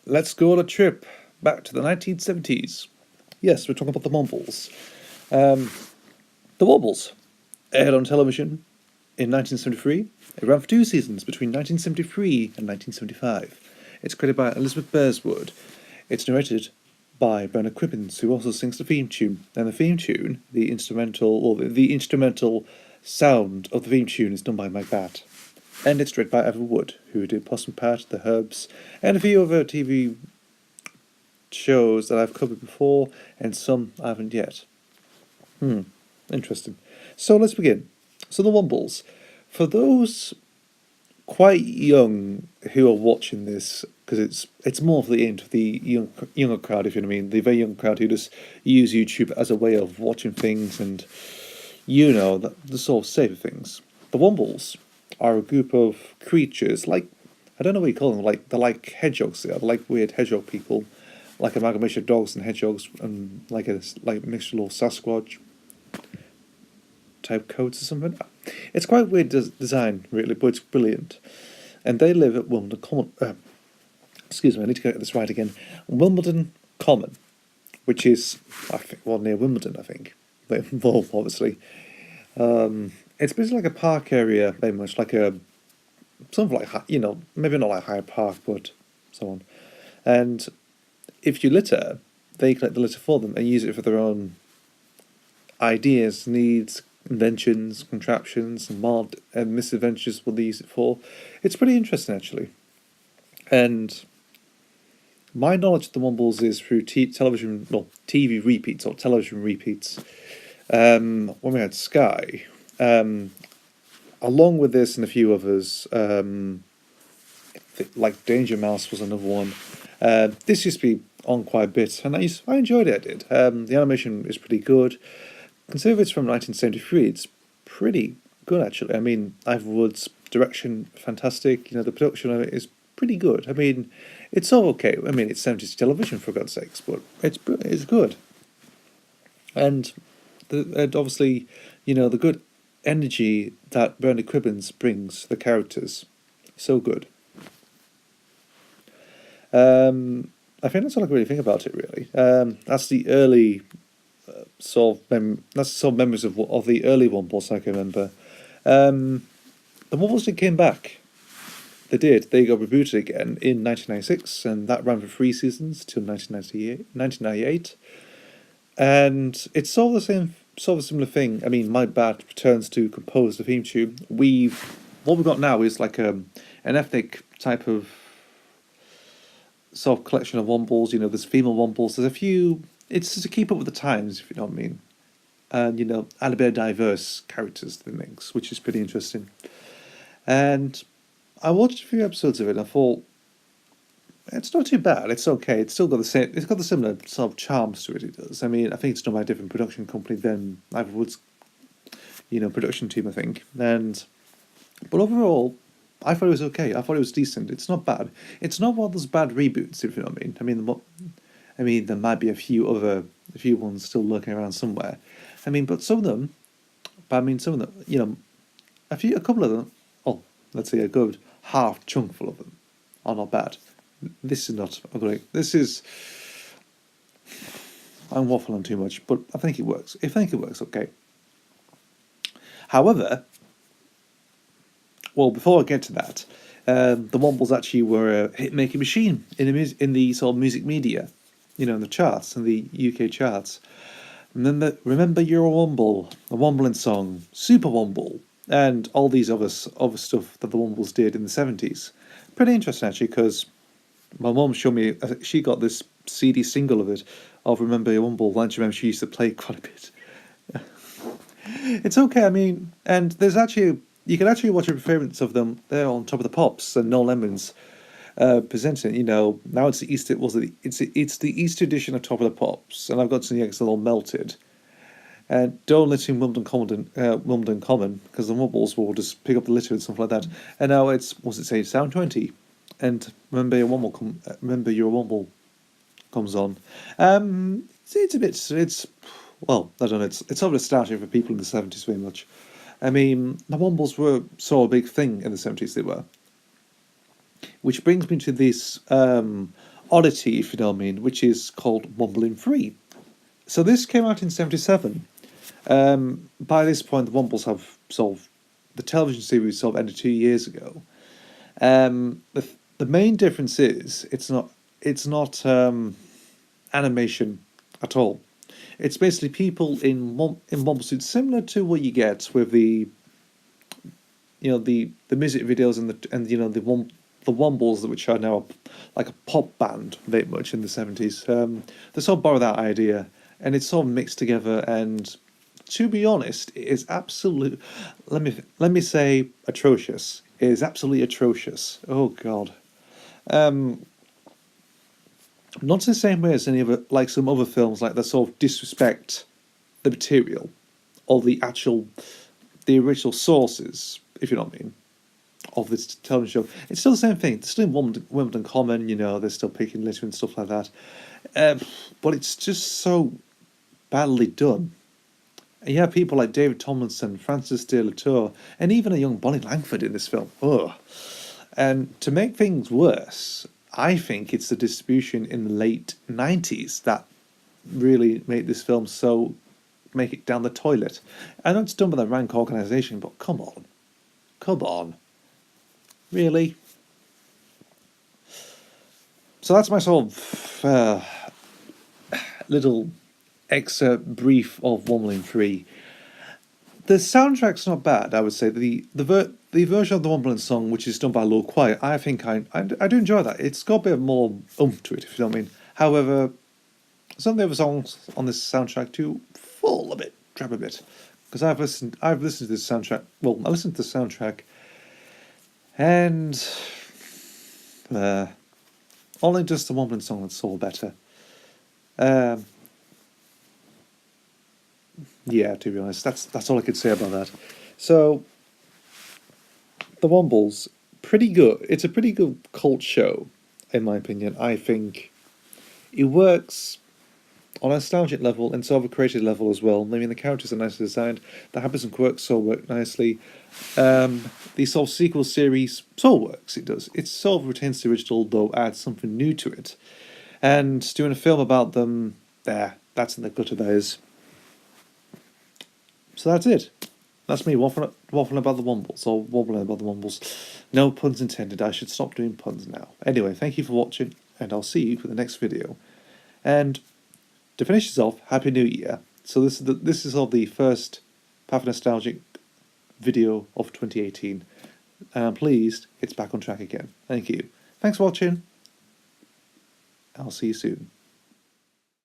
Let's go on a trip back to the 1970s. Yes, we're talking about the Wombles. The Wombles aired on television in 1973. It ran for 2 seasons between 1973 and 1975. It's created by Elizabeth Bereswood. It's narrated by Bernard Cribbins, who also sings the theme tune. And the theme tune, the instrumental sound of the theme tune, is done by Mike Batt. And it's directed by Evan Wood, who did Possum Pat, The Herbs, and a few other TV shows that I've covered before, and some I haven't yet. Interesting. So let's begin. So the Wombles. For those quite young who are watching this, because it's more for the end of the younger crowd, if you know what I mean, the very young crowd who just use YouTube as a way of watching things and, the sort of safer things. The Wombles are a group of creatures, like, I don't know what you call them, like, they're like hedgehogs, they're like weird hedgehog people, like amalgamation of dogs and hedgehogs, and like a mixture of Sasquatch type coats or something. It's quite weird design, really, but it's brilliant. And they live at Wimbledon Common, excuse me, I need to get this right again, Wimbledon Common, which is, I think, near Wimbledon, I think, they involve, obviously. It's basically like a park area, very much like something like, maybe not like Hyde Park, but so on. And if you litter, they collect the litter for them and use it for their own ideas, needs, inventions, contraptions, and misadventures. What they use it for. It's pretty interesting, actually. And my knowledge of the Wombles is through TV repeats or television repeats. When we had Sky. Along with this and a few others, like Danger Mouse was another one. This used to be on quite a bit, and I enjoyed it. I did. The animation is pretty good. Considering it's from 1973, it's pretty good actually. I mean, Ivor Wood's direction fantastic. The production of it is pretty good. I mean, it's all okay. I mean, it's 70s television for God's sakes, but it's good. And obviously, the good energy that Bernard Cribbins brings to the characters, so good. I think that's all I can really think about it. Really, that's the early memories of the early Wombles I can remember. The Wombles came back. They did. They got rebooted again in 1996, and that ran for 3 seasons till 1998. And it's sort of a similar thing. I mean, Mike Batt returns to compose the theme tune. What we've got now is like an ethnic type of sort of collection of Wombles. There's female Wombles. There's a few. It's to keep up with the times, if you know what I mean. And add a bit of diverse characters to the mix, which is pretty interesting. And I watched a few episodes of it, and I thought it's not too bad. It's okay. It's still got the same. It's got the similar sort of charms to it. It does. I mean, I think it's done by a different production company than Ivor Wood's, production team. I think. But overall, I thought it was okay. I thought it was decent. It's not bad. It's not one of those bad reboots, if you know what I mean. I mean, there might be a few ones still lurking around somewhere. I mean, but some of them, a couple of them. Oh, let's say a good half chunk full of them are not bad. This is not a great. I'm waffling too much, but I think it works. I think it works okay. However, well, before I get to that, the Wombles actually were a hit-making machine in the sort of music media, in the charts, in the UK charts. Remember You're a Womble, a Wombling song, Super Womble, and all these other stuff that the Wombles did in the 70s. Pretty interesting, actually, because my mum showed me, she got this CD single of it, of Remember Your Womble, and she remember she used to play it quite a bit. It's okay, I mean, and there's actually, you can actually watch a performance of them there on Top of the Pops and No Lemons presenting it. You know, now it's the Easter, it's the Easter edition of Top of the Pops, and I've got some eggs that are all melted. And don't let in Wimbledon Common, because the Wombles will just pick up the litter and stuff like that. And now it's, what's it say, Sound 20. And Remember Your Womble comes on. It's a bit, well, I don't know, it's sort of nostalgic for people in the 70s very much. I mean, the Wombles were so a big thing in the 70s, they were. Which brings me to this oddity, if you know what I mean, which is called Wombling Free. So this came out in 77. By this point, the Wombles have sort of, the television series sort of ended 2 years ago. The main difference is it's not animation at all. It's basically people in Womble suits, similar to what you get with the music videos and the Wombles, which are now like a pop band very much in the 70s. They sort of borrow that idea, and it's sort of mixed together. And to be honest, it is absolute. Let me say atrocious. It is absolutely atrocious. Oh God. Not the same way as any other, like some other films, like that sort of disrespect the material or the original sources, if you know what I mean, of this television show. It's still the same thing. It's still in Wimbledon Common, they're still picking litter and stuff like that. But it's just so badly done. And you have people like David Tomlinson, Francis de la Tour, and even a young Bonnie Langford in this film. Ugh. And to make things worse, I think it's the distribution in the late 90s that really made this film so make it down the toilet. I know it's done by the rank organisation, but come on, really? So that's my sort of little excerpt brief of Wombling 3. The soundtrack's not bad, I would say. The version of the Wombling song, which is done by Low Quiet, I think I do enjoy that. It's got a bit more oomph to it, if you know what I mean. However, some of the other songs on this soundtrack do fall a bit, drop a bit. Because I've listened to this soundtrack. Well, I listened to the soundtrack, and only just the Wombling song that's all better. Yeah, to be honest, that's all I could say about that. So, the Wombles, pretty good. It's a pretty good cult show, in my opinion. I think it works on a nostalgic level and sort of a creative level as well. I mean, the characters are nicely designed. The habits and quirks all work nicely. The sort of sequel series sort of works. It does. It sort of retains the original, though adds something new to it. And doing a film about them, that's in the gutter, that is. So that's it. That's me waffling about the Wombles, or wobbling about the Wombles. No puns intended. I should stop doing puns now. Anyway, thank you for watching, and I'll see you for the next video. And to finish this off, Happy New Year. So this is the first Path Nostalgic video of 2018. And I'm pleased it's back on track again. Thank you. Thanks for watching. I'll see you soon.